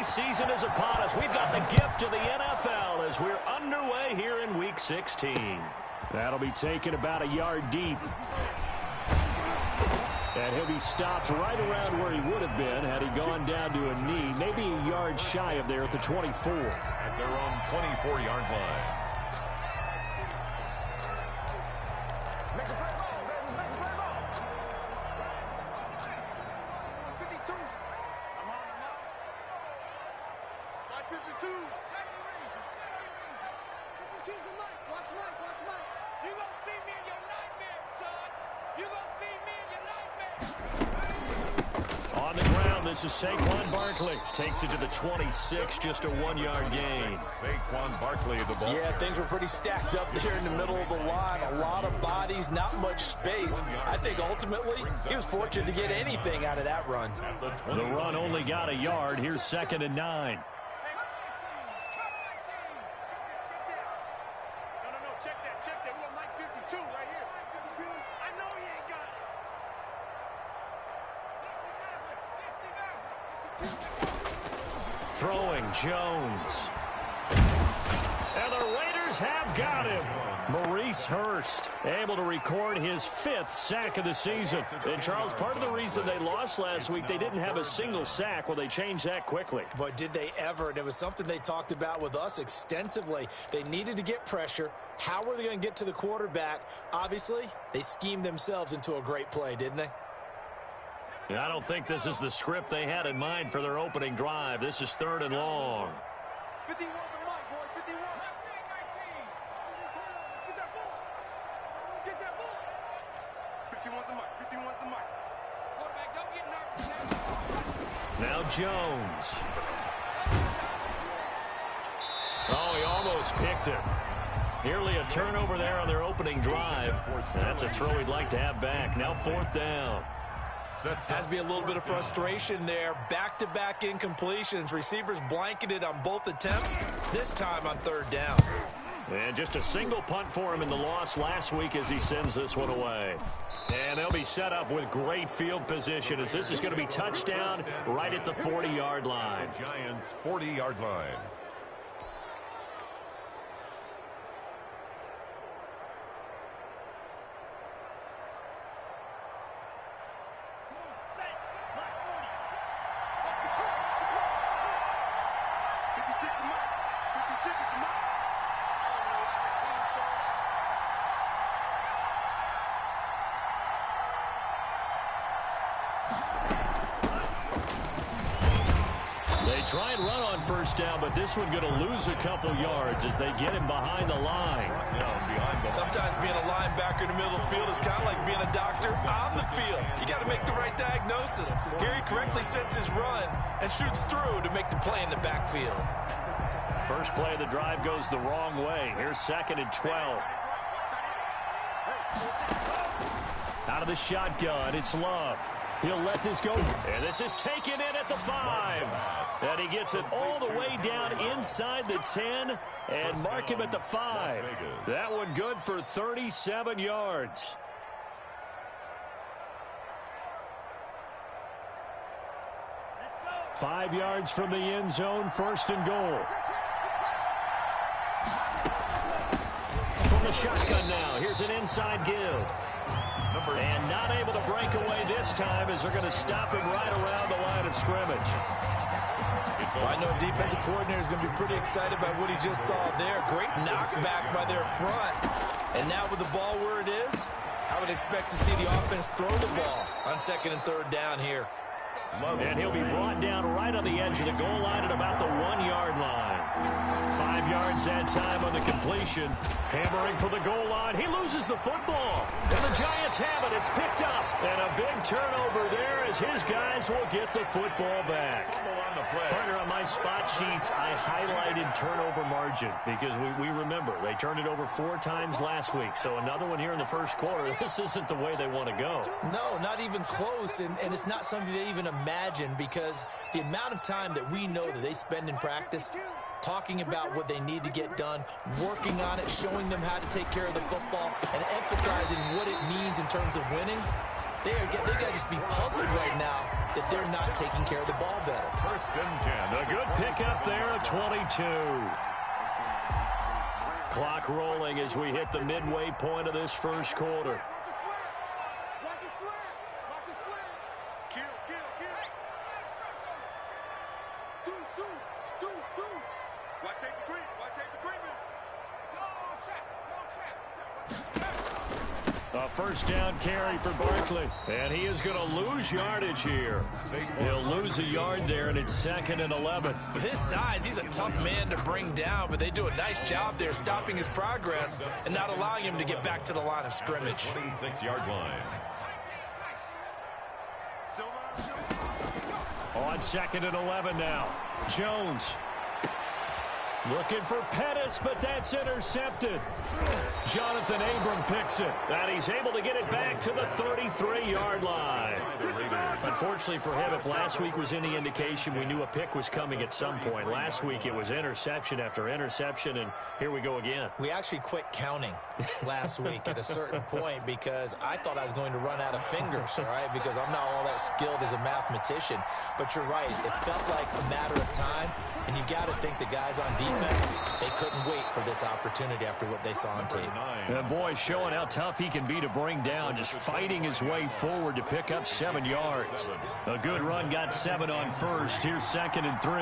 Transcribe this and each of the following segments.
holiday season is upon us. We've got the gift of the NFL as we're underway here in Week 16. That'll be taken about a yard deep. And he'll be stopped right around where he would have been had he gone down to a knee, maybe a yard shy of there at the 24. At their own 24-yard line. On the ground, this is Saquon Barkley. Takes it to the 26, just a 1-yard gain. Saquon Barkley at the ball. Yeah, things were pretty stacked up there in the middle of the line. A lot of bodies, not much space. I think ultimately he was fortunate to get anything out of that run. The run only got a yard. Here's 2nd and 9. Throwing Jones. And the Raiders have got him. Maurice Hurst able to record his 5th sack of the season. And Charles, part of the reason they lost last week, they didn't have a single sack. Well, they changed that quickly. But did they ever? And it was something they talked about with us extensively. They needed to get pressure. How were they going to get to the quarterback? Obviously, they schemed themselves into a great play, didn't they? I don't think this is the script they had in mind for their opening drive. This is 3rd and long. 51 the mic, boy. 51. Get that ball. Get that ball. 51 the mic. 51 the mic. Quarterback, don't get nervous. Now Jones. Oh, he almost picked it. Nearly a turnover there on their opening drive. That's a throw he'd like to have back. Now 4th down. Has to be a little bit of frustration there. Back-to-back incompletions. Receivers blanketed on both attempts. This time on 3rd down. And just a single punt for him in the loss last week as he sends this one away. And they'll be set up with great field position as this is going to be touchdown right at the 40-yard line. Giants 40-yard line. Try and run on 1st down, but this one going to lose a couple yards as they get him behind the line. Sometimes being a linebacker in the middle of the field is kind of like being a doctor on the field. You got to make the right diagnosis. Here he correctly sets his run and shoots through to make the play in the backfield. First play of the drive goes the wrong way. Here's 2nd and 12. Out of the shotgun, it's Love. He'll let this go. And this is taken in at the 5. And he gets it all the way down inside the 10 and mark him at the 5. That one good for 37 yards. Let's go. 5 yards from the end zone, 1st and goal. From the shotgun now, here's an inside give. And not able to break away this time as they're going to stop him right around the line of scrimmage. I know defensive coordinator is going to be pretty excited by what he just saw there. Great knockback by their front. And now with the ball where it is, I would expect to see the offense throw the ball on 2nd and 3rd down here. And he'll be brought down right on the edge of the goal line at about the 1-yard line. 5 yards that time on the completion. Hammering for the goal line. He loses the football. And the Giants have it. It's picked up. And a big turnover there as his guys will get the football back. Partner, on my spot sheets, I highlighted turnover margin because we remember they turned it over 4 times last week. So another one here in the first quarter. This isn't the way they want to go. No, not even close. And it's not something they even imagine because the amount of time that we know that they spend in practice talking about what they need to get done, working on it, showing them how to take care of the football, and emphasizing what it means in terms of winning. They got to just be puzzled right now that they're not taking care of the ball better. First and 10. A good pickup there at 22. Clock rolling as we hit the midway point of this first quarter. A first down carry for Barkley. And he is going to lose yardage here. He'll lose a yard there, and it's 2nd and 11. With his size, he's a tough man to bring down, but they do a nice job there stopping his progress and not allowing him to get back to the line of scrimmage. 26-yard line. On 2nd and 11 now. Jones. Looking for Pettis, but that's intercepted. Jonathan Abram picks it, and he's able to get it back to the 33-yard line. Unfortunately for him, if last week was any indication, we knew a pick was coming at some point. Last week it was interception after interception, and here we go again. We actually quit counting last week at a certain point because I thought I was going to run out of fingers, all right, because I'm not all that skilled as a mathematician. But you're right, it felt like a matter of time, and you got to think the guys on defense, they couldn't wait for this opportunity after what they saw on tape. And boy, showing how tough he can be to bring down, just fighting his way forward to pick up 7 yards. A good run, got 7 on first. Here's 2nd and 3.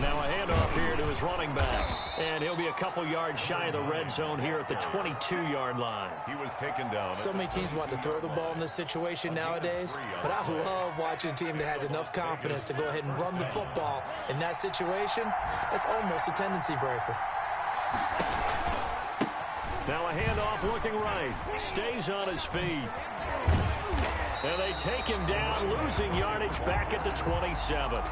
Now a handoff here to his running back. And he'll be a couple yards shy of the red zone here at the 22-yard line. He was taken down. So many teams want to throw the ball in this situation nowadays, but I love watching a team that has enough confidence to go ahead and run the football. In that situation, it's almost a tendency breaker. Now a handoff looking right. Stays on his feet. And they take him down, losing yardage back at the 27.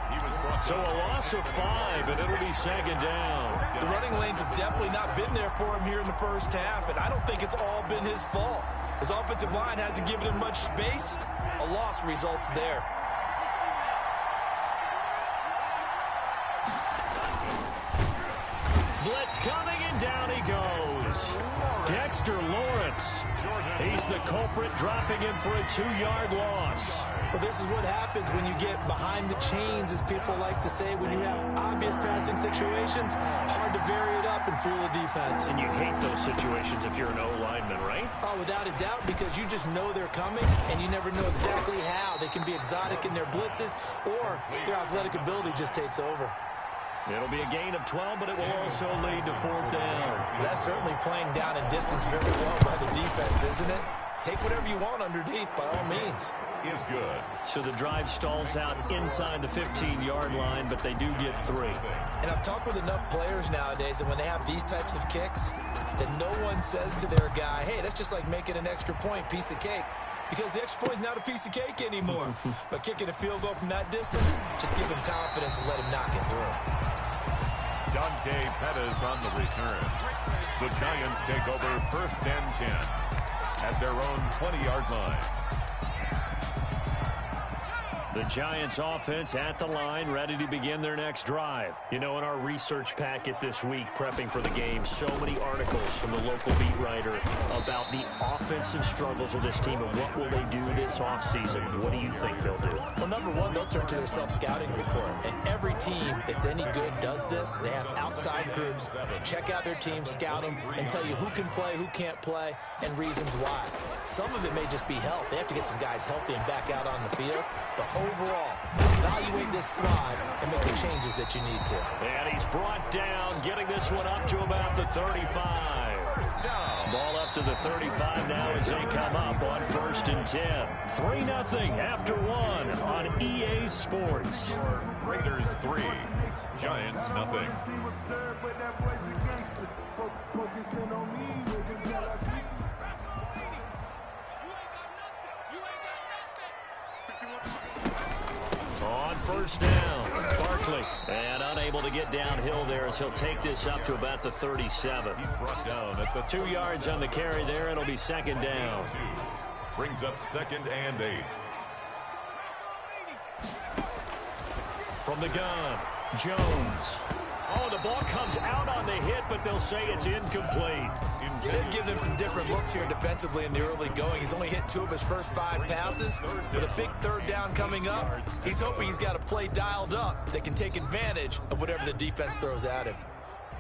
So a loss of 5, and it'll be 2nd down. The running lanes have definitely not been there for him here in the first half, and I don't think it's all been his fault. His offensive line hasn't given him much space. A loss results there. Blitz coming, and down he goes. Dexter Lawrence. He's the culprit, dropping him for a 2-yard loss. Well, this is what happens when you get behind the chains, as people like to say. When you have obvious passing situations, hard to vary it up and fool the defense. And you hate those situations if you're an O-lineman, right? Oh, without a doubt, because you just know they're coming, and you never know exactly how. They can be exotic in their blitzes, or their athletic ability just takes over. It'll be a gain of 12, but it will also lead to 4th down. That's certainly playing down in distance very well by the defense, isn't it? Take whatever you want underneath, by all means. Is good. So the drive stalls out inside the 15-yard line, but they do get 3. And I've talked with enough players nowadays that when they have these types of kicks, that no one says to their guy, hey, that's just like making an extra point, piece of cake. Because the extra point is not a piece of cake anymore. But kicking a field goal from that distance, just give him confidence and let him knock it through. Dante Pettis on the return. The Giants take over 1st and 10 at their own 20-yard line. The Giants offense at the line, ready to begin their next drive. You know, in our research packet this week, prepping for the game, so many articles from the local beat writer about the offensive struggles of this team and what will they do this offseason. What do you think they'll do? Well, number one, they'll turn to their self-scouting report. And every team that's any good does this. They have outside groups, check out their team, scout them, and tell you who can play, who can't play, and reasons why. Some of it may just be health. They have to get some guys healthy and back out on the field. But overall, evaluate this squad and make the changes that you need to. And he's brought down, getting this one up to about the 35. Ball up to the 35 now as they come up on 1st and 10. 3-0 after 1 on EA Sports. Raiders 3, Giants nothing. On 1st down, Barkley, and unable to get downhill there as he'll take this up to about the 37. He's brought down at the 2 yards on the carry there. It'll be 2nd down. Brings up 2nd and 8. From the gun, Jones. Oh, the ball comes out on the hit, but they'll say it's incomplete. They've given him some different looks here defensively in the early going. He's only hit 2 of his first 5 passes. With a big third down coming up, he's hoping he's got a play dialed up that can take advantage of whatever the defense throws at him.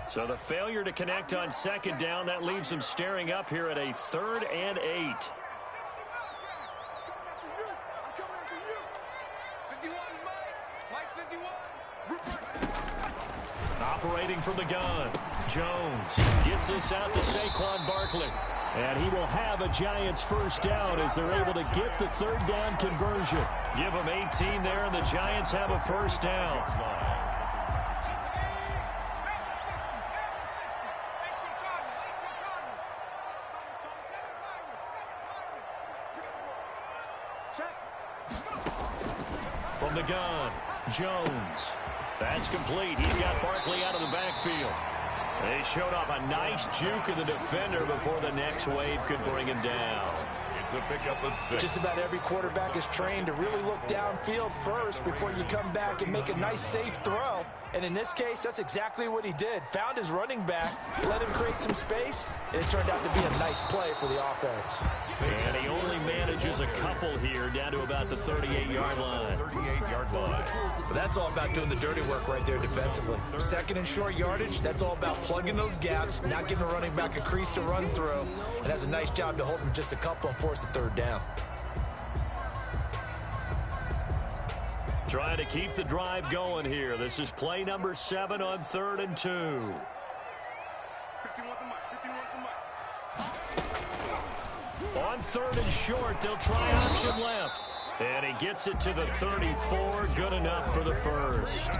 So the failure to connect on second down, that leaves him staring up here at a 3rd and 8. Operating from the gun, Jones gets this out to Saquon Barkley. And he will have a Giants first down as they're able to get the 3rd down conversion. Give them 18 there, and the Giants have a first down. From the gun, Jones. That's complete. He's got Barkley out of the backfield. They showed off a nice juke of the defender before the next wave could bring him down. It's a pickup of 6. Just about every quarterback is trained to really look downfield first before you come back and make a nice, safe throw. And in this case, that's exactly what he did. Found his running back, let him create some space, and it turned out to be a nice play for the offense. And he only manages a couple here down to about the 38-yard line. 38-yard line. But that's all about doing the dirty work right there defensively. 2nd and short yardage, that's all about plugging those gaps, not giving a running back a crease to run through, and has a nice job to hold him just a couple and force a 3rd down. Trying to keep the drive going here. This is play number 7 on 3rd and 2. 51's the mic. 51's the mic. On 3rd and short, they'll try option left. And he gets it to the 34. Good enough for the first.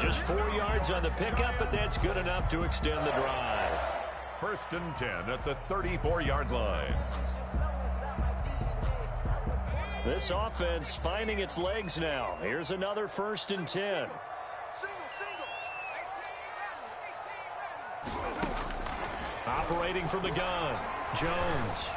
Just 4 yards on the pickup, but that's good enough to extend the drive. 1st and 10 at the 34-yard line. This offense finding its legs now. Here's another 1st and 10. Operating from the gun, Jones.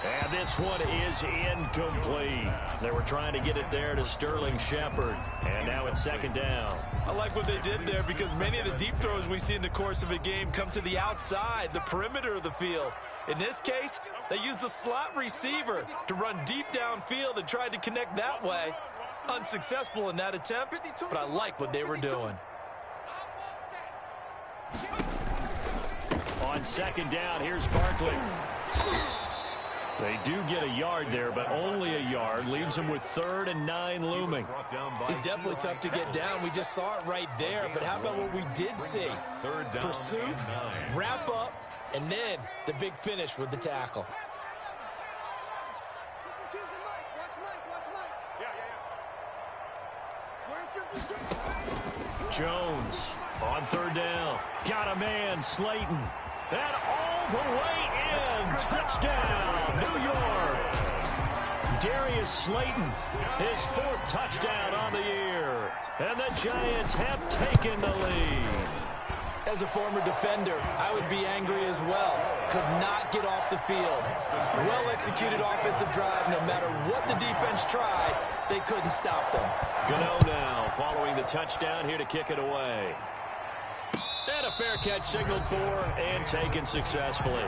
And this one is incomplete. They were trying to get it there to Sterling Shepard. And now it's 2nd down. I like what they did there because many of the deep throws we see in the course of a game come to the outside, the perimeter of the field. In this case, they used the slot receiver to run deep downfield and tried to connect that way. Unsuccessful in that attempt, but I like what they were doing. On 2nd down, here's Barkley. They do get a yard there, but only a yard. Leaves them with 3rd and 9 looming. He's definitely tough to get down. We just saw it right there. But how about what we did see? Pursuit, wrap up, and then the big finish with the tackle. Jones on 3rd down. Got a man, Slayton. And all the way in. Touchdown, New York. Darius Slayton, his 4th touchdown on the year. And the Giants have taken the lead. As a former defender, I would be angry as well. Could not get off the field. Well-executed offensive drive. No matter what the defense tried, they couldn't stop them. Gano now following the touchdown here to kick it away. And a fair catch signaled for and taken successfully.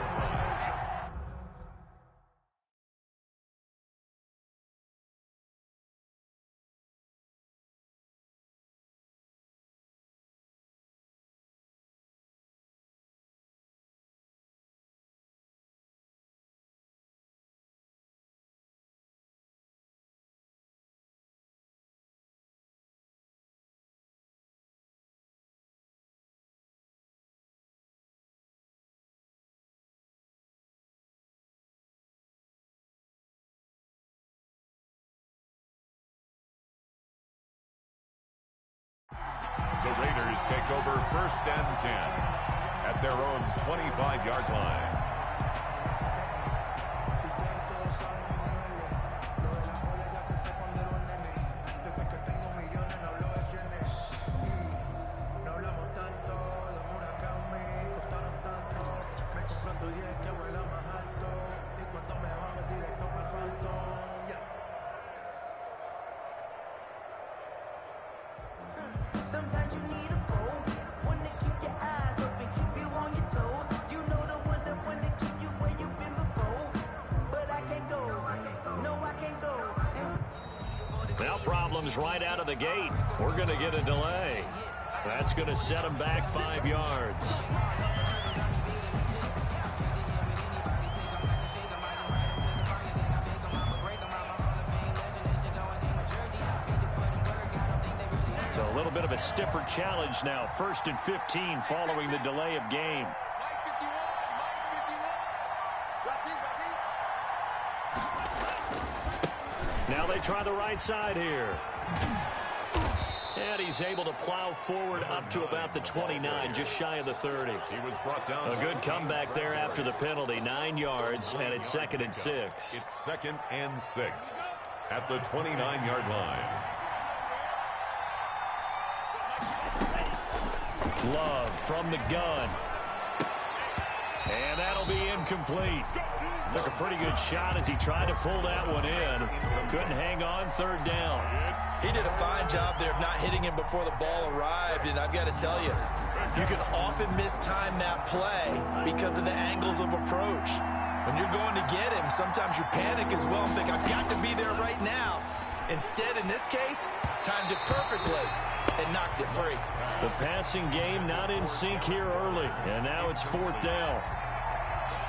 The Raiders take over 1st and 10 at their own 25-yard line. Sometimes you need a phone. Now problems right out of the gate. We're going to get a delay. That's going to set them back 5 yards. So a little bit of a stiffer challenge now. 1st and 15 following the delay of game. Now they try the right side here. And he's able to plow forward up to about the 29, just shy of the 30. He was brought down. A good comeback there after the penalty. 9 yards, and it's 2nd and 6. It's 2nd and 6 at the 29-yard line. Love from the gun. And that'll be incomplete. Took a pretty good shot as he tried to pull that one in. Couldn't hang on. 3rd down. He did a fine job there of not hitting him before the ball arrived, and I've got to tell you, you can often mistime that play because of the angles of approach. When you're going to get him, sometimes you panic as well and think, I've got to be there right now. Instead, in this case, timed it perfectly and knocked it free. The passing game not in sync here early, and now it's 4th down.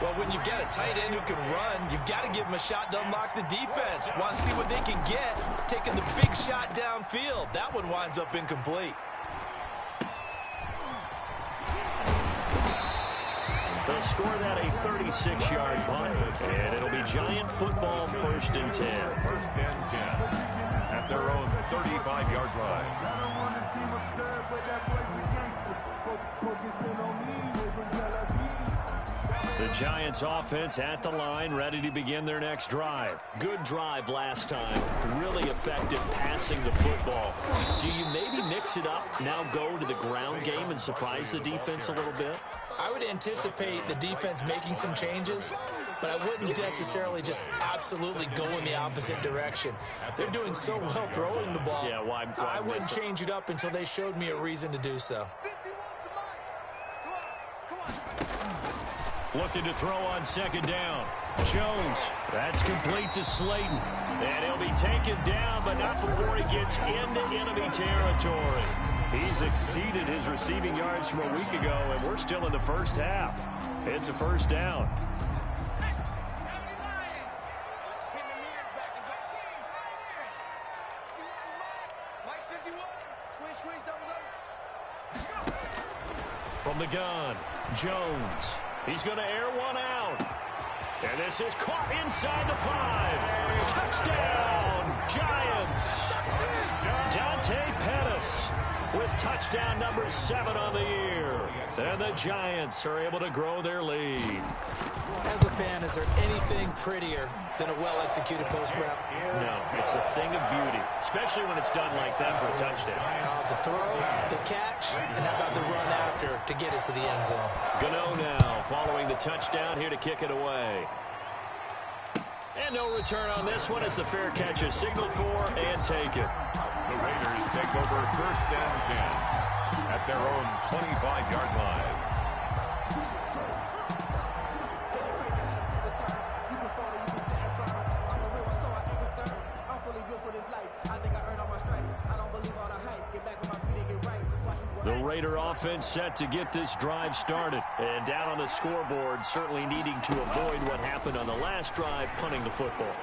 Well, when you've got a tight end who can run, you've got to give him a shot to unlock the defense. Want to see what they can get, taking the big shot downfield. That one winds up incomplete. They'll score that a 36-yard punt, and it'll be Giant football 1st and 10. 1st and 10 at their own 35-yard line. The Giants offense at the line, ready to begin their next drive. Good drive last time. Really effective passing the football. Do you maybe mix it up, now go to the ground game and surprise the defense a little bit? I would anticipate the defense making some changes, but I wouldn't necessarily just absolutely go in the opposite direction. They're doing so well throwing the ball. Yeah, why I wouldn't change it up until they showed me a reason to do so. Looking to throw on 2nd down. Jones, that's complete to Slayton. And he'll be taken down, but not before he gets into enemy territory. He's exceeded his receiving yards from a week ago, and we're still in the 1st half. It's a 1st down. From the gun, Jones. He's going to air one out. And this is caught inside the 5. Touchdown, Giants. Dante Pettis with touchdown number 7 on the year. And the Giants are able to grow their lead. As a fan, is there anything prettier than a well-executed post route? No, it's a thing of beauty, especially when it's done like that for a touchdown. The throw, the catch, and how about the run after to get it to the end zone? Gano now following the touchdown here to kick it away. And no return on this one as the fair catch is signaled for and taken. The Raiders take over 1st and 10 at their own 25-yard line. The Raider offense set to get this drive started. And down on the scoreboard, certainly needing to avoid what happened on the last drive, punting the football.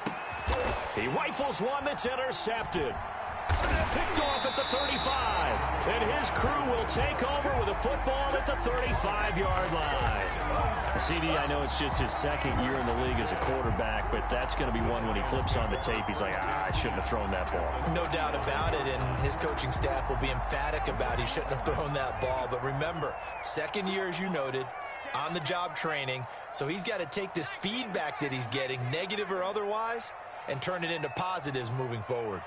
He rifles one that's intercepted. Picked off at the 35. And his crew will take over with a football at the 35-yard line. CD, I know it's just his 2nd year in the league as a quarterback, but that's going to be one when he flips on the tape. He's like, I shouldn't have thrown that ball. No doubt about it, and his coaching staff will be emphatic about he shouldn't have thrown that ball. But remember, 2nd year, as you noted, on-the-job training, so he's got to take this feedback that he's getting, negative or otherwise, and turn it into positives moving forward.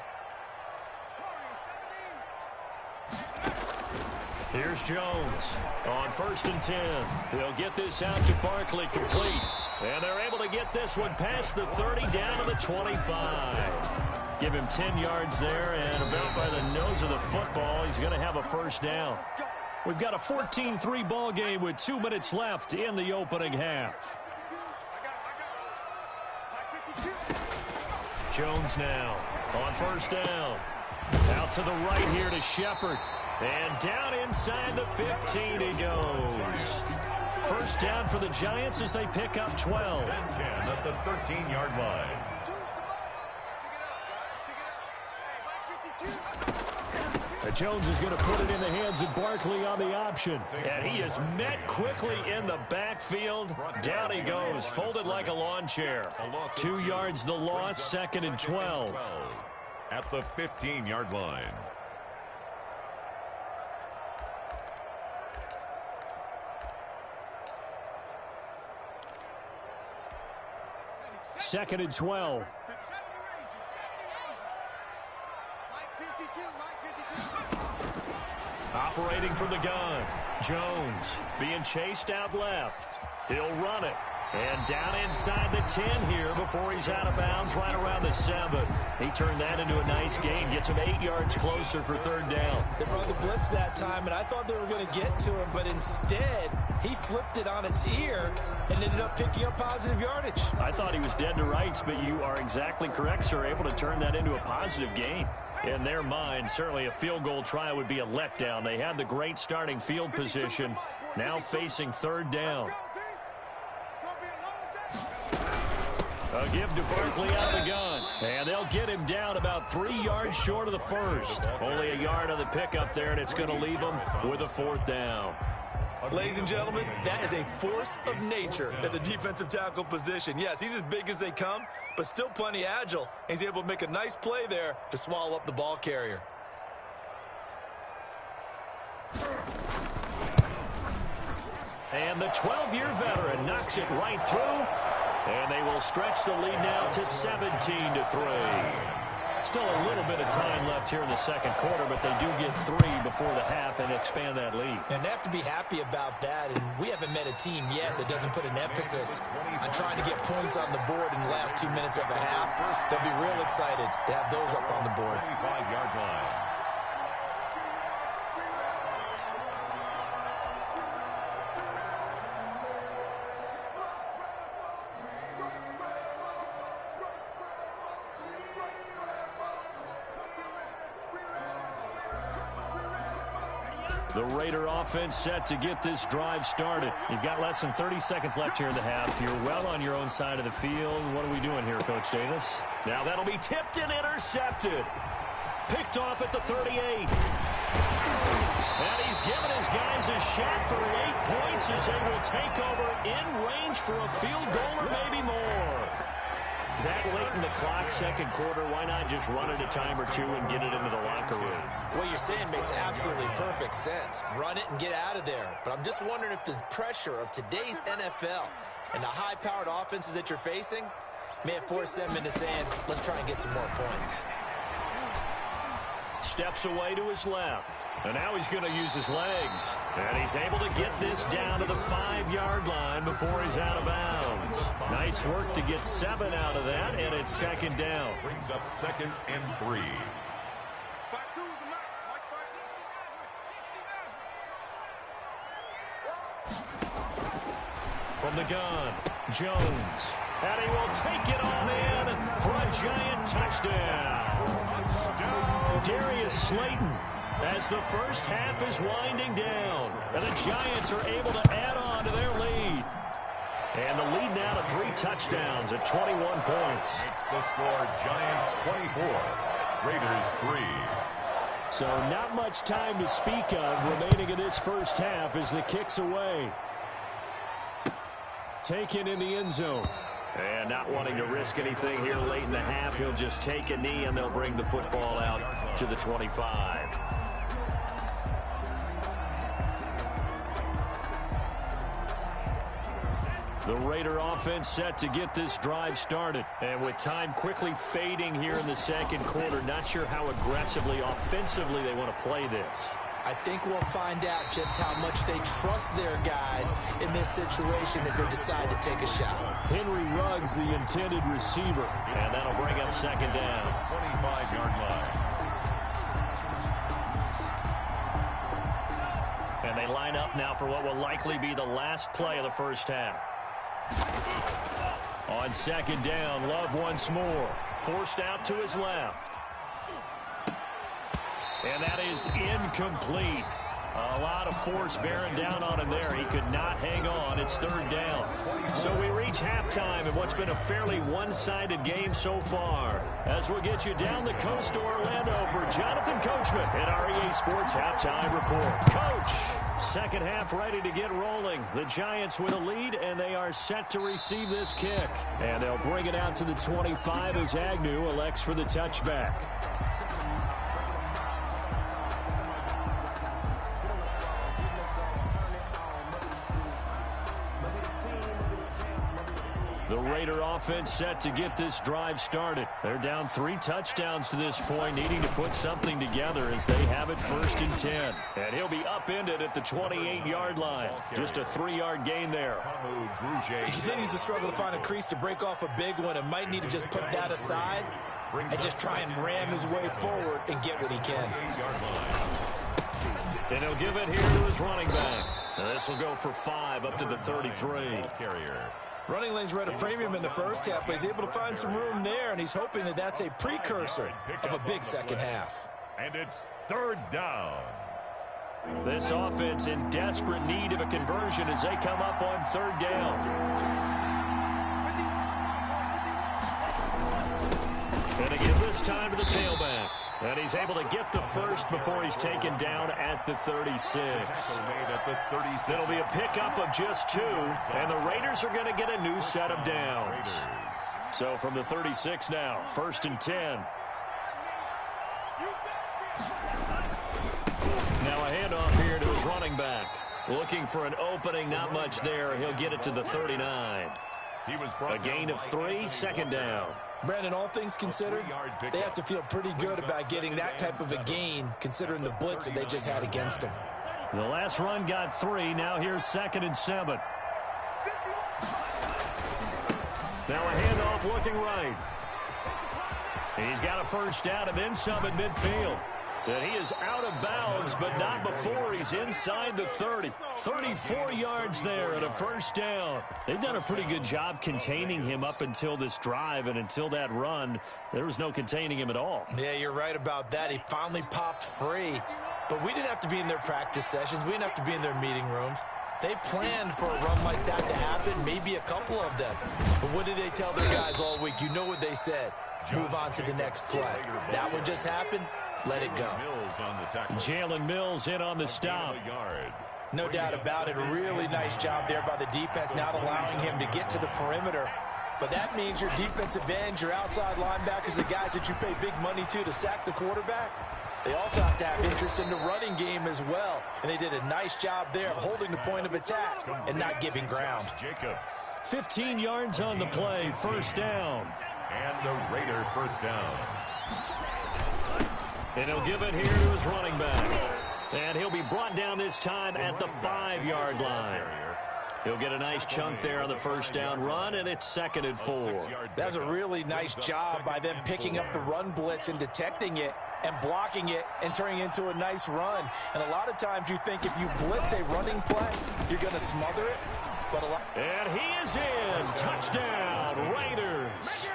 Here's Jones on 1st and 10. He'll get this out to Barkley complete. And they're able to get this one past the 30 down to the 25. Give him 10 yards there, and about by the nose of the football, he's going to have a 1st down. We've got a 14-3 ball game with 2 minutes left in the opening half. Jones now On first down. Out to the right here to Shepard. And down inside the 15 he goes. First down for the Giants as they pick up 12. And 10 at the 13-yard line. Jones is going to put it in the hands of Barkley on the option. And he is met quickly in the backfield. Down he goes, folded like a lawn chair. 2 yards the loss, 2nd and 12. At the 15-yard line. 2nd and 12. Operating from the gun. Jones being chased out left. He'll run it. And down inside the 10 here before he's out of bounds right around the 7. He turned that into a nice gain. Gets him 8 yards closer for 3rd down. They brought the blitz that time, and I thought they were going to get to him, but instead he flipped it on its ear and ended up picking up positive yardage. I thought he was dead to rights, but you are exactly correct, sir. Able to turn that into a positive gain. In their mind, certainly a field goal try would be a letdown. They had the great starting field position. Now facing 3rd down. A give to Barkley out of the gun. And they'll get him down about 3 yards short of the first. Only a yard on the pickup there, and it's going to leave him with a 4th down. Ladies and gentlemen, that is a force of nature at the defensive tackle position. Yes, he's as big as they come, but still plenty agile. He's able to make a nice play there to swallow up the ball carrier. And the 12-year veteran knocks it right through. And they will stretch the lead now to 17-3. Still a little bit of time left here in the 2nd quarter, but they do get 3 before the half and expand that lead. And they have to be happy about that, and we haven't met a team yet that doesn't put an emphasis on trying to get points on the board in the last 2 minutes of a half. They'll be real excited to have those up on the board. 25-yard line. The Raider offense set to get this drive started. You've got less than 30 seconds left here in the half. You're well on your own side of the field. What are we doing here, Coach Davis? Now that'll be tipped and intercepted. Picked off at the 38. And he's given his guys a shot for late points as they will take over in range for a field goal or maybe more. That late in the clock, 2nd quarter, why not just run it a time or two and get it into the locker room? What you're saying makes absolutely perfect sense. Run it and get out of there. But I'm just wondering if the pressure of today's NFL and the high-powered offenses that you're facing may have forced them into saying, let's try and get some more points. Steps away to his left. And now he's going to use his legs. And he's able to get this down to the 5-yard line before he's out of bounds. Nice work to get 7 out of that, and it's 2nd down. Brings up 2nd and 3. From the gun, Jones. And he will take it on in for a giant touchdown. Darius Slayton, as the first half is winding down. And the Giants are able to add on to their lead. And the lead now to 3 touchdowns at 21 points. It's the score, Giants 24, Raiders 3. So not much time to speak of remaining in this first half as the kick's away. Taken in the end zone. And not wanting to risk anything here late in the half, he'll just take a knee and they'll bring the football out to the 25. The Raider offense set to get this drive started. And with time quickly fading here in the 2nd quarter, not sure how aggressively, offensively they want to play this. I think we'll find out just how much they trust their guys in this situation if they decide to take a shot. Henry Ruggs, the intended receiver. And that'll bring up 2nd down. 25-yard line. And they line up now for what will likely be the last play of the first half. On 2nd down, Love once more. Forced out to his left. And that is incomplete. A lot of force bearing down on him there. He could not hang on. It's third down. So we reach halftime in what's been a fairly one-sided game so far. As we'll get you down the coast to Orlando for Jonathan Coachman at our EA Sports Halftime Report. Coach, second half ready to get rolling. The Giants with a lead, and they are set to receive this kick. And they'll bring it out to the 25 as Agnew elects for the touchback. The Raider offense set to get this drive started. They're down 3 touchdowns to this point, needing to put something together as they have it 1st and 10. And he'll be upended at the 28-yard line. Just a 3-yard gain there. He continues to struggle to find a crease to break off a big one and might need to just put that aside and just try and ram his way forward and get what he can. And he'll give it here to his running back. This will go for 5 up to the 33. Running lanes were at a premium in the first half, but he's able to find some room there, and he's hoping that that's a precursor of a big second half. And it's third down. This offense in desperate need of a conversion as they come up on third down. And again this time to the tailback. And he's able to get the first before he's taken down at the 36. It'll be a pickup of just 2, and the Raiders are going to get a new set of downs. So from the 36 now, 1st and 10. Now a handoff here to his running back. Looking for an opening, not much there. He'll get it to the 39. A gain of 3, 2nd down. Brandon, all things considered, they have to feel pretty good about getting that type of a gain, considering the blitz that they just had against them. The last run got 3. Now here's 2nd and 7. Now a handoff looking right. He's got a first down and then some at midfield. And he is out of bounds, but not before he's inside the 30. 34 yards there and a first down. They've done a pretty good job containing him up until this drive, and until that run, there was no containing him at all. Yeah, you're right about that. He finally popped free. But we didn't have to be in their practice sessions. We didn't have to be in their meeting rooms. They planned for a run like that to happen, maybe a couple of them. But what did they tell their guys all week? You know what they said. Move on to the next play. That one just happened. Let it go. Jalen Mills in on the stop. No doubt about it. A really nice job there by the defense, not allowing him to get to the perimeter. But that means your defensive end, your outside linebackers, the guys that you pay big money to sack the quarterback, they also have to have interest in the running game as well. And they did a nice job there of holding the point of attack and not giving ground. 15 yards on the play, first down. And the Raider first down. And he'll give it here to his running back. And he'll be brought down this time at the 5-yard line. He'll get a nice chunk there on the first down run, and it's 2nd and 4. That's a really nice job by them picking up the run blitz and detecting it and blocking it and turning it into a nice run. And a lot of times you think if you blitz a running play, you're going to smother it. And he is in. Touchdown, Raiders.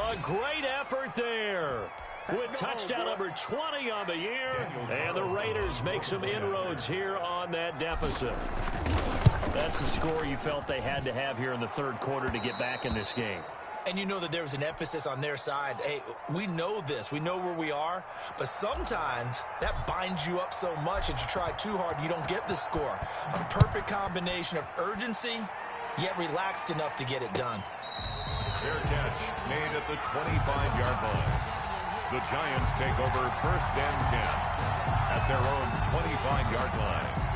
A great effort there. With touchdown number 20 on the year. And the Raiders make some inroads here on that deficit. That's the score you felt they had to have here in the third quarter to get back in this game. And you know that there was an emphasis on their side. Hey, we know this. We know where we are. But sometimes that binds you up so much that you try too hard, you don't get the score. A perfect combination of urgency, yet relaxed enough to get it done. Fair catch made at the 25-yard line. The Giants take over 1st and 10 at their own 25-yard line.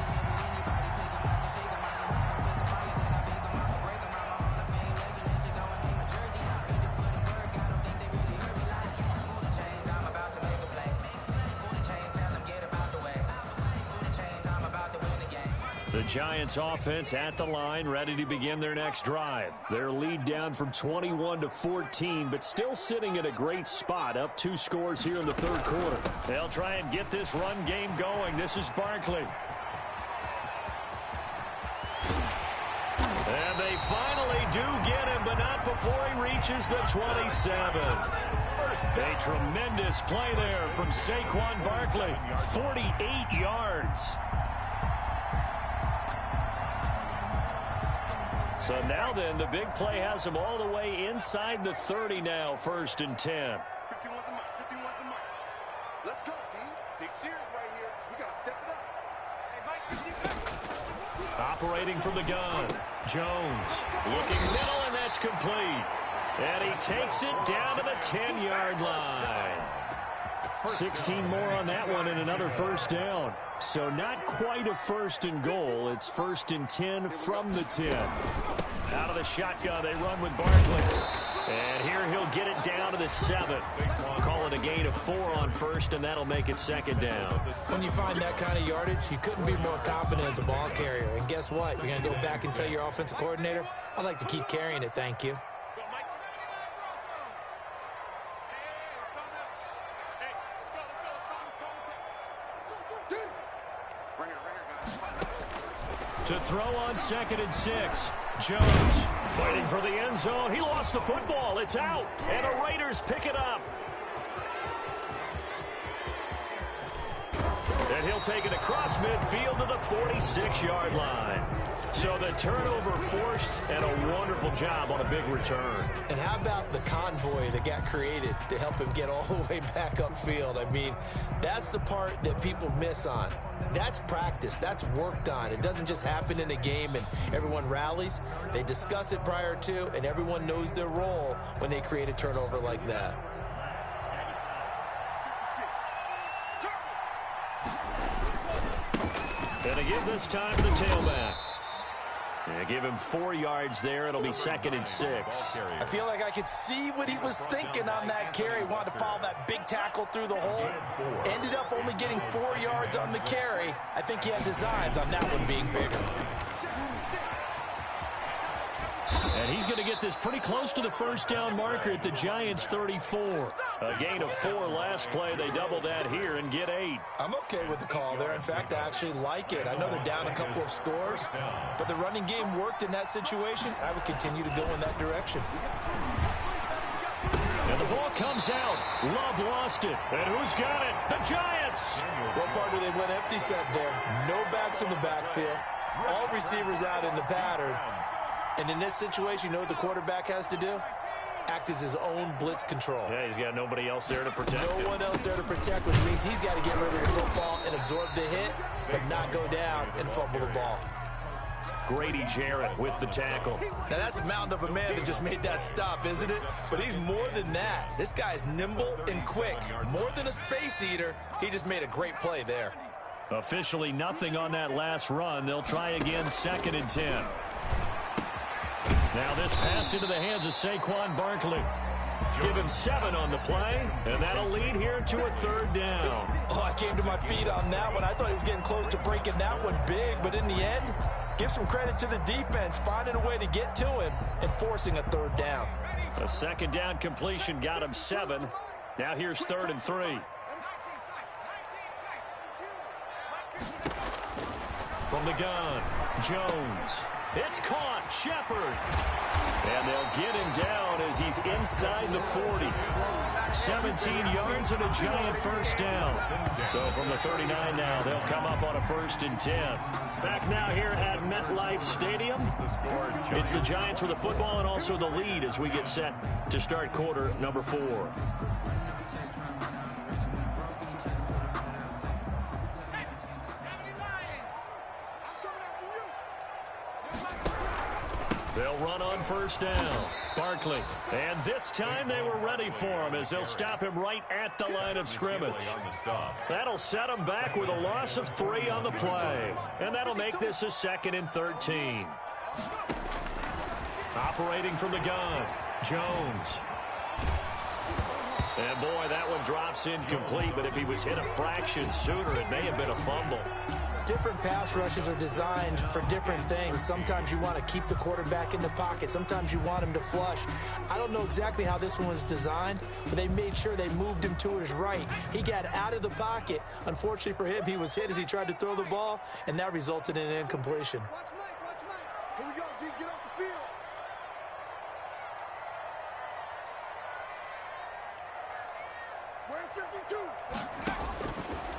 The Giants offense at the line, ready to begin their next drive. Their lead down from 21 to 14, but still sitting at a great spot, up 2 scores here in the third quarter. They'll try and get this run game going. This is Barkley. And they finally do get him, but not before he reaches the 27. First A tremendous play there from Saquon Barkley. 48 yards. So now then, the big play has him all the way inside the 30 now, 1st and 10. 51's the mic. 51's the mic. Let's go, D. Big series right here. We got to step it up. Hey, Mike, operating from the gun. Jones looking middle, and that's complete. And he takes it down to the 10-yard line. 16 more on that one and another 1st down. So not quite a 1st and goal. It's 1st and 10 from the 10. Out of the shotgun, they run with Barkley. And here he'll get it down to the 7. Call it a gain of 4 on 1st, and that'll make it 2nd down. When you find that kind of yardage, you couldn't be more confident as a ball carrier. And guess what? You're going to go back and tell your offensive coordinator, I'd like to keep carrying it, thank you. To throw on 2nd and 6. Jones fighting for the end zone. He lost the football. It's out. And the Raiders pick it up. And he'll take it across midfield to the 46-yard line. So the turnover forced, and a wonderful job on a big return. And how about the convoy that got created to help him get all the way back upfield? I mean, that's the part that people miss on. That's practice. That's worked on. It doesn't just happen in a game and everyone rallies. They discuss it prior to, and everyone knows their role when they create a turnover like that. And to give this time to the tailback. Yeah, give him 4 yards there. It'll be 2nd and 6. I feel like I could see what he was thinking on that carry. Wanted to follow that big tackle through the hole. Ended up only getting 4 yards on the carry. I think he had designs on that one being bigger. And he's going to get this pretty close to the 1st down marker at the Giants' 34. A gain of 4 last play. They double that here and get 8. I'm okay with the call there. In fact, I actually like it. I know they're down a couple of scores, but the running game worked in that situation. I would continue to go in that direction. And the ball comes out. Love lost it. And who's got it? The Giants. What part do they went empty set there? No backs in the backfield. All receivers out in the pattern. And in this situation, you know what the quarterback has to do? Act as his own blitz control. Yeah, he's got nobody else there to protect him. No one else there to protect, which means he's got to get rid of the football and absorb the hit, but not go down and fumble the ball. Grady Jarrett with the tackle. Now, that's a mountain of a man that just made that stop, isn't it? But he's more than that. This guy's nimble and quick. More than a space eater, he just made a great play there. Officially nothing on that last run. They'll try again, 2nd and 10. Now this pass into the hands of Saquon Barkley. Give him 7 on the play, and that'll lead here to a 3rd down. Oh, I came to my feet on that one. I thought he was getting close to breaking that one big, but in the end, give some credit to the defense, finding a way to get to him and forcing a 3rd down. A 2nd down completion got him 7. Now here's 3rd and 3. From the gun, Jones. It's caught, Shepard. And they'll get him down as he's inside the 40. 17 yards and a giant 1st down. So from the 39 now, they'll come up on a 1st and 10. Back now here at MetLife Stadium. It's the Giants with the football and also the lead as we get set to start quarter number 4. They'll run on 1st down. Barkley. And this time they were ready for him as they'll stop him right at the line of scrimmage. That'll set him back with a loss of 3 on the play. And that'll make this a 2nd and 13. Operating from the gun, Jones. And boy, that one drops incomplete, but if he was hit a fraction sooner, it may have been a fumble. Different pass rushes are designed for different things. Sometimes you want to keep the quarterback in the pocket. Sometimes you want him to flush. I don't know exactly how this one was designed, but they made sure they moved him to his right. He got out of the pocket. Unfortunately for him, he was hit as he tried to throw the ball, and that resulted in an incompletion. Watch Mike. Here we go, G. Get off the field.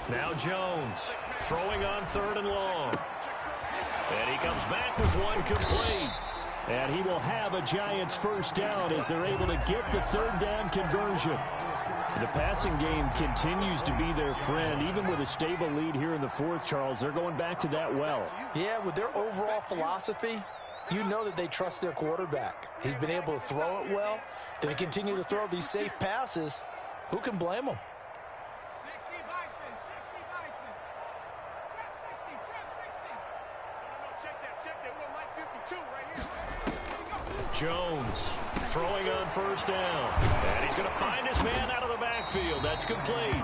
Now Jones throwing on 3rd and long. And he comes back with one complete. And he will have a Giants first down as they're able to get the 3rd down conversion. The passing game continues to be their friend. Even with a stable lead here in the 4th, Charles, they're going back to that well. Yeah, with their overall philosophy, you know that they trust their quarterback. He's been able to throw it well. They continue to throw these safe passes. Who can blame them? 60 Bison, 60 Bison. Check 60. No, check that. We're on Mike 52 right here. Jones throwing on 1st down. And he's going to find his man out of the backfield. That's complete.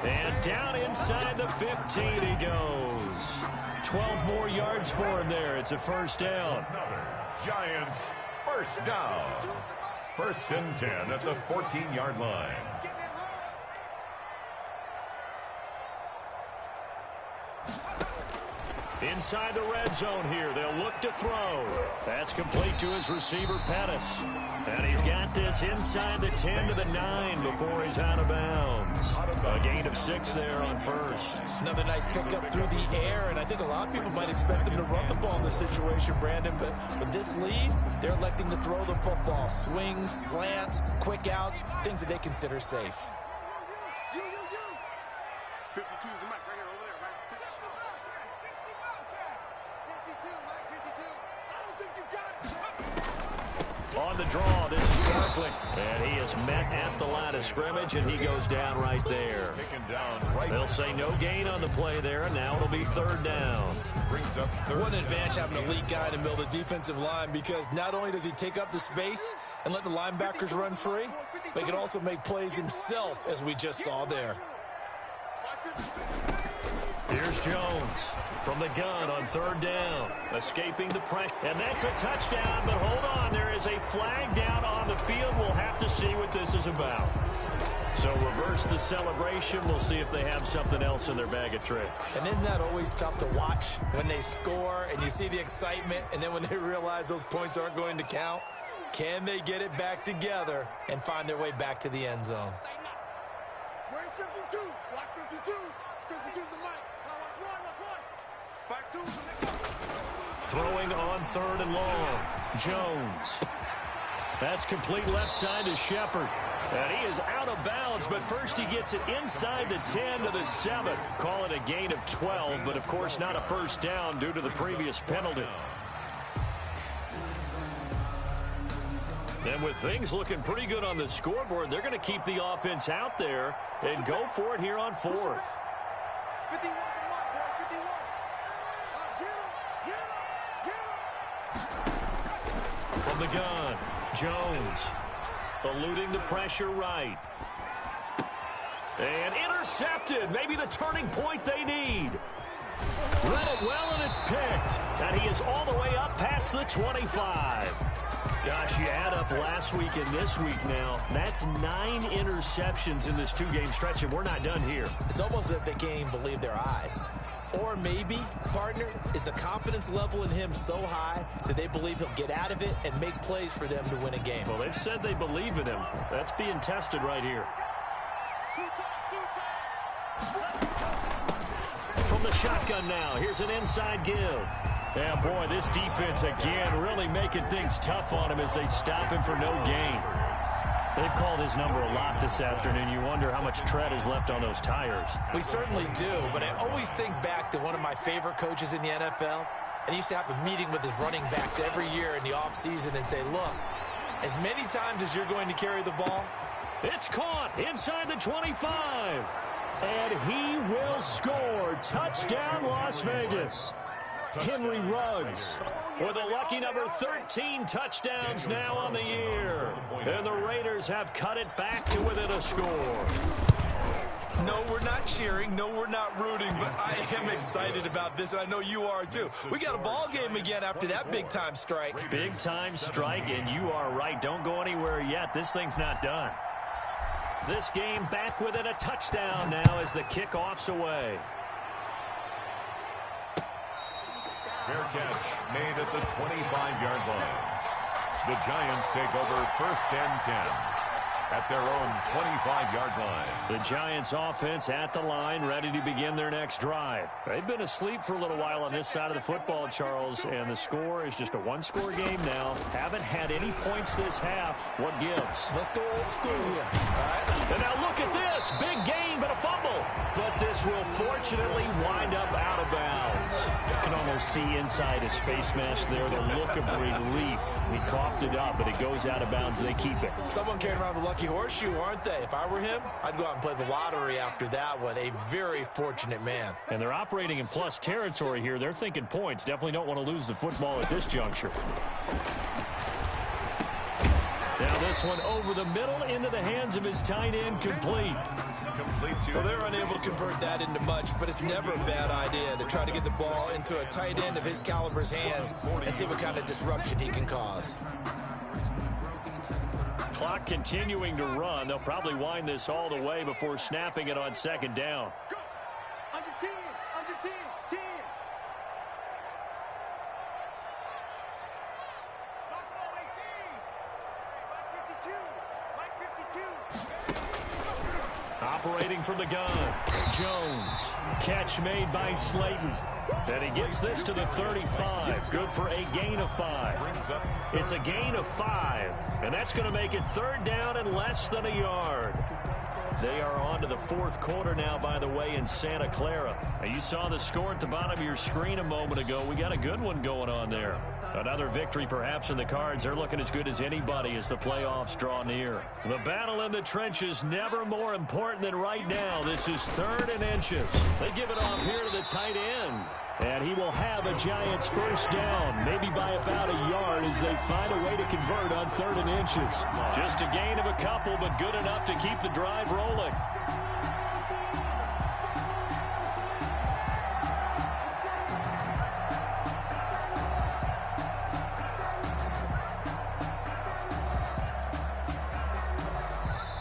And down inside the 15 he goes. 12 more yards for him there. It's a 1st down. Giants first down. 1st and 10 at the 14-yard line. Inside the red zone here. They'll look to throw. That's complete to his receiver, Pettis. And he's got this inside the 10 to the 9 before he's out of bounds. A gain of 6 there on 1st. Another nice pickup through the air, and I think a lot of people might expect them to run the ball in this situation, Brandon, but with this lead, they're electing to throw the football. Swings, slants, quick outs, things that they consider safe. 52 is the mic right here over there, right? 60 Bobcat. 52, Mike 52. I don't think you got it. On the draw, this is Barkley. And he is met at the line of scrimmage, and he goes down right there. They'll say no gain on the play there, and now it'll be 3rd down. Brings up 3rd. What an advantage having an elite guy in the middle of the defensive line, because not only does he take up the space and let the linebackers run free, but he can also make plays himself, as we just saw there. Here's Jones from the gun on 3rd down, escaping the pressure. And that's a touchdown, but hold on. There is a flag down on the field. We'll have to see what this is about. So reverse the celebration. We'll see if they have something else in their bag of tricks. And isn't that always tough to watch when they score and you see the excitement, and then when they realize those points aren't going to count? Can they get it back together and find their way back to the end zone? Where's 52? Watch 52. 52's the mic. Now watch one. Back 2. Throwing on 3rd and long. Jones. That's complete left side to Shepard. And he is out of bounds, but first he gets it inside the 10 to the 7. Call it a gain of 12, but of course not a first down due to the previous penalty. And with things looking pretty good on the scoreboard, they're going to keep the offense out there and go for it here on 4th. 51 the mic, boy. 51. Get him. From the gun, Jones eluding the pressure right. And intercepted. Maybe the turning point they need. Read it well, and it's picked. And he is all the way up past the 25. Gosh, you add up last week and this week now. That's 9 interceptions in this 2-game stretch, and we're not done here. It's almost as if they can't even believe their eyes. Or maybe, partner, is the confidence level in him so high that they believe he'll get out of it and make plays for them to win a game. Well, they've said they believe in him. That's being tested right here. From the shotgun now, here's an inside give. Yeah, boy, this defense again really making things tough on him as they stop him for no gain. They've called his number a lot this afternoon. You wonder how much tread is left on those tires. We certainly do, but I always think back to one of my favorite coaches in the NFL, and he used to have a meeting with his running backs every year in the offseason and say, look, as many times as you're going to carry the ball, it's caught inside the 25. And he will score. Touchdown, Las Vegas. Henry Ruggs with a lucky number 13 touchdowns now on the year. And the Raiders have cut it back to within a score. No, we're not cheering. No, we're not rooting, but I am excited about this, and I know you are too. We got a ball game again after that big-time strike. Big-time strike, and you are right. Don't go anywhere yet. This thing's not done. This game back within a touchdown now as the kickoff's away. Fair catch made at the 25-yard line. The Giants take over 1st and 10. at their own 25-yard line. The Giants offense at the line, ready to begin their next drive. They've been asleep for a little while on this side of the football, Charles, and the score is just a one-score game now. Haven't had any points this half. What gives? Let's go old school here. All right. And now look at this. Big gain, but a fumble. But this will fortunately wind up out of bounds. You can almost see inside his face mask there the look of relief. He coughed it up, but it goes out of bounds. They keep it. Someone carrying around the lucky horseshoe, aren't they? If I were him, I'd go out and play the lottery after that one. A very fortunate man. And they're operating in plus territory here. They're thinking points. Definitely don't want to lose the football at this juncture. Now this one over the middle into the hands of his tight end, complete. Well, they're unable to convert that into much, but it's never a bad idea to try to get the ball into a tight end of his caliber's hands and see what kind of disruption he can cause. Clock continuing to run. They'll probably wind this all the way before snapping it on second down. Go. Under 10. Under 10. 10. Operating from the gun, Jones. Catch made by Slayton. And he gets this to the 35. Good for a gain of 5. It's a gain of 5. And that's going to make it third down and less than a yard. They are on to the fourth quarter now, by the way, in Santa Clara. Now, you saw the score at the bottom of your screen a moment ago. We got a good one going on there. Another victory perhaps in the cards. They're looking as good as anybody as the playoffs draw near. The battle in the trenches never more important than right now. This is 3rd and inches. They give it off here to the tight end. And he will have a Giants first down, maybe by about a yard as they find a way to convert on 3rd and inches. Just a gain of a couple, but good enough to keep the drive rolling.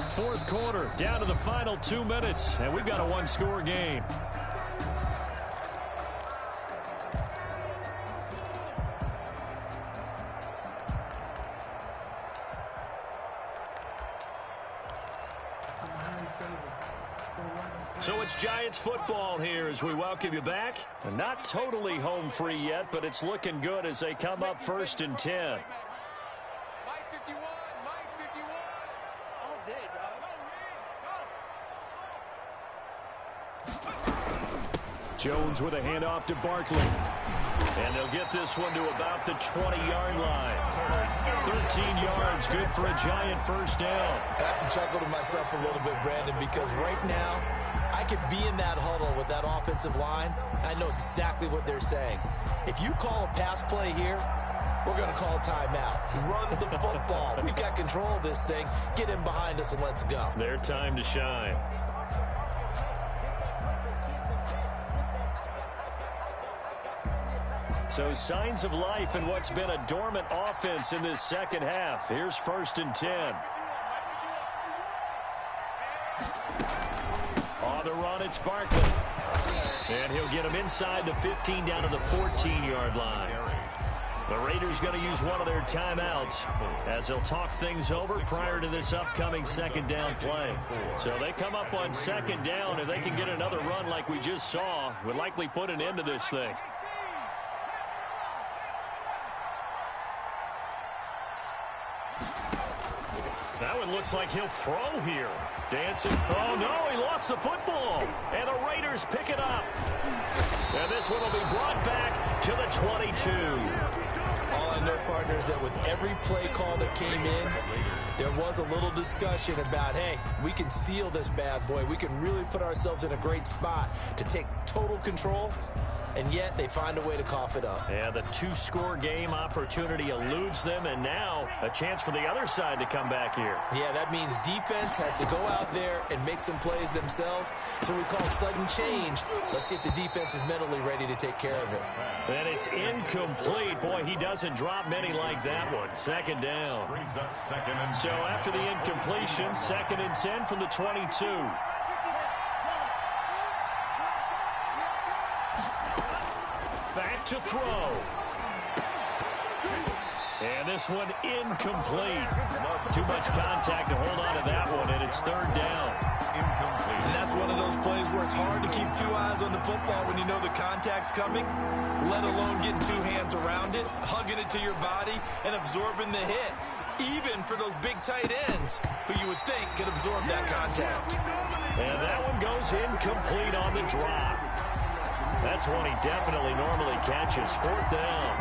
Fourth quarter, down to the final 2 minutes, and we've got a one-score game. So it's Giants football here as we welcome you back. And not totally home free yet, but it's looking good as they come up 1st and 10. Jones with a handoff to Barkley. And they'll get this one to about the 20-yard line. 13 yards, good for a Giant first down. I have to chuckle to myself a little bit, Brandon, because right now I could be in that huddle with that offensive line. I know exactly what they're saying. If you call a pass play here, we're going to call a timeout. Run the football. We've got control of this thing. Get in behind us and let's go. Their time to shine. So signs of life in what's been a dormant offense in this second half. Here's 1st and 10. On the run, it's Barkley. And he'll get him inside the 15 down to the 14-yard line. The Raiders going to use one of their timeouts as they'll talk things over prior to this upcoming second down play. So they come up on second down. If they can get another run like we just saw, would likely put an end to this thing. That one looks like he'll throw here. Dancing. Oh, no, he lost the football. And the Raiders pick it up. And this one will be brought back to the 22. All I know, partner, is that with every play call that came in, there was a little discussion about, hey, we can seal this bad boy. We can really put ourselves in a great spot to take total control. And yet they find a way to cough it up. Yeah, the 2-score game opportunity eludes them, and now a chance for the other side to come back here. Yeah, that means defense has to go out there and make some plays themselves. So we call sudden change. Let's see if the defense is mentally ready to take care of it. And it's incomplete. Boy, he doesn't drop many like that one. Second down. So after the incompletion, 2nd and 10 from the 22. Back to throw. And And this one incomplete. Too much contact to hold on to that one, and it's third down. Incomplete. And that's one of those plays where it's hard to keep two eyes on the football when you know the contact's coming, let alone getting two hands around it, hugging it to your body, and absorbing the hit, even for those big tight ends who you would think could absorb that contact. And that one goes incomplete on the drop. That's one he definitely normally catches. Fourth down.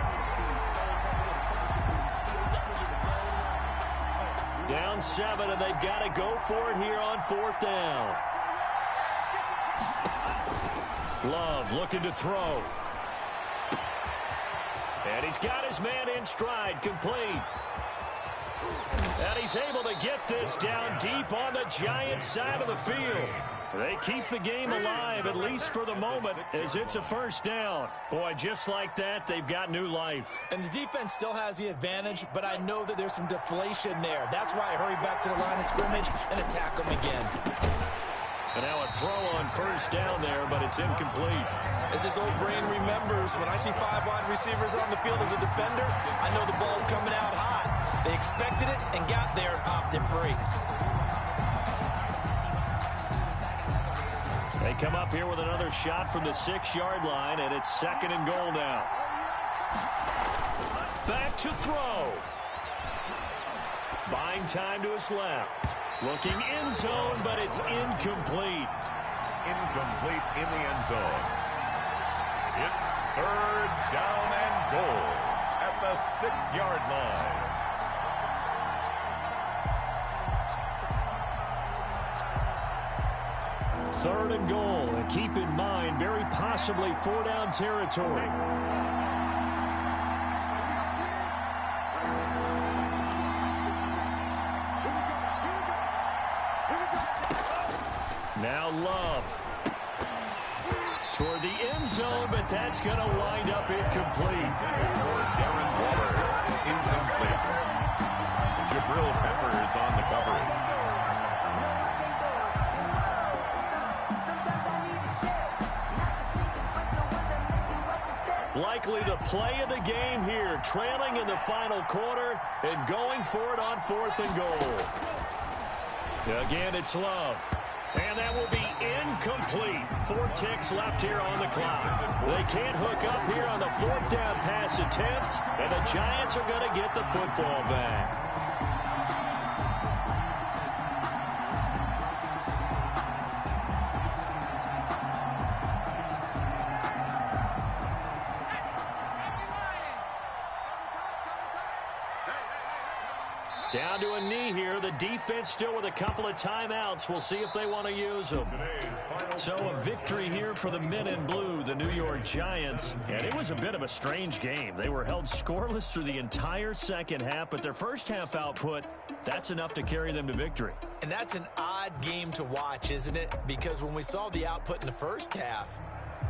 Down 7, and they've got to go for it here on fourth down. Love looking to throw. And he's got his man in stride, complete. And he's able to get this down deep on the Giants' side of the field. They keep the game alive, at least for the moment, as it's a first down. Boy, just like that, they've got new life. And the defense still has the advantage, but I know that there's some deflation there. That's why I hurry back to the line of scrimmage and attack them again. And now a throw on first down there, but it's incomplete. As this old brain remembers, when I see 5 wide receivers on the field as a defender, I know the ball's coming out hot. They expected it and got there and popped it free. They come up here with another shot from the 6-yard line, and it's second and goal now. Back to throw. Buying time to his left. Looking end zone, but it's incomplete. Incomplete in the end zone. It's third down and goal at the 6-yard line. Third and goal, and keep in mind, very possibly 4-down territory. Now Love. Toward the end zone, but that's going to wind up incomplete. For Darren Waller, incomplete. Jabril Peppers on the coverage. Likely the play of the game here, trailing in the final quarter and going for it on fourth and goal. Again, it's Love. And that will be incomplete. 4 ticks left here on the clock. They can't hook up here on the fourth down pass attempt, and the Giants are going to get the football back. Down to a knee here. The defense still with a couple of timeouts. We'll see if they want to use them. So a victory here for the men in blue, the New York Giants. And it was a bit of a strange game. They were held scoreless through the entire second half, but their first half output, that's enough to carry them to victory. And that's an odd game to watch, isn't it? Because when we saw the output in the first half,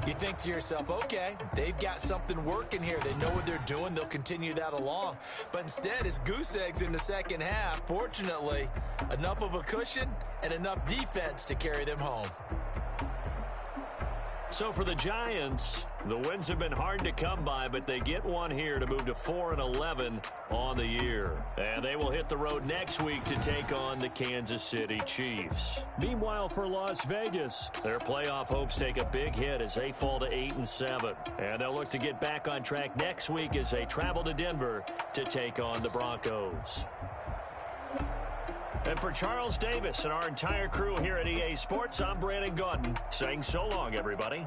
you think to yourself, okay, they've got something working here. They know what they're doing. They'll continue that along. But instead, it's goose eggs in the second half. Fortunately, enough of a cushion and enough defense to carry them home. So for the Giants, the wins have been hard to come by, but they get one here to move to 4-11 on the year. And they will hit the road next week to take on the Kansas City Chiefs. Meanwhile, for Las Vegas, their playoff hopes take a big hit as they fall to 8-7. And they'll look to get back on track next week as they travel to Denver to take on the Broncos. And for Charles Davis and our entire crew here at EA Sports, I'm Brandon Gaudin saying so long, everybody.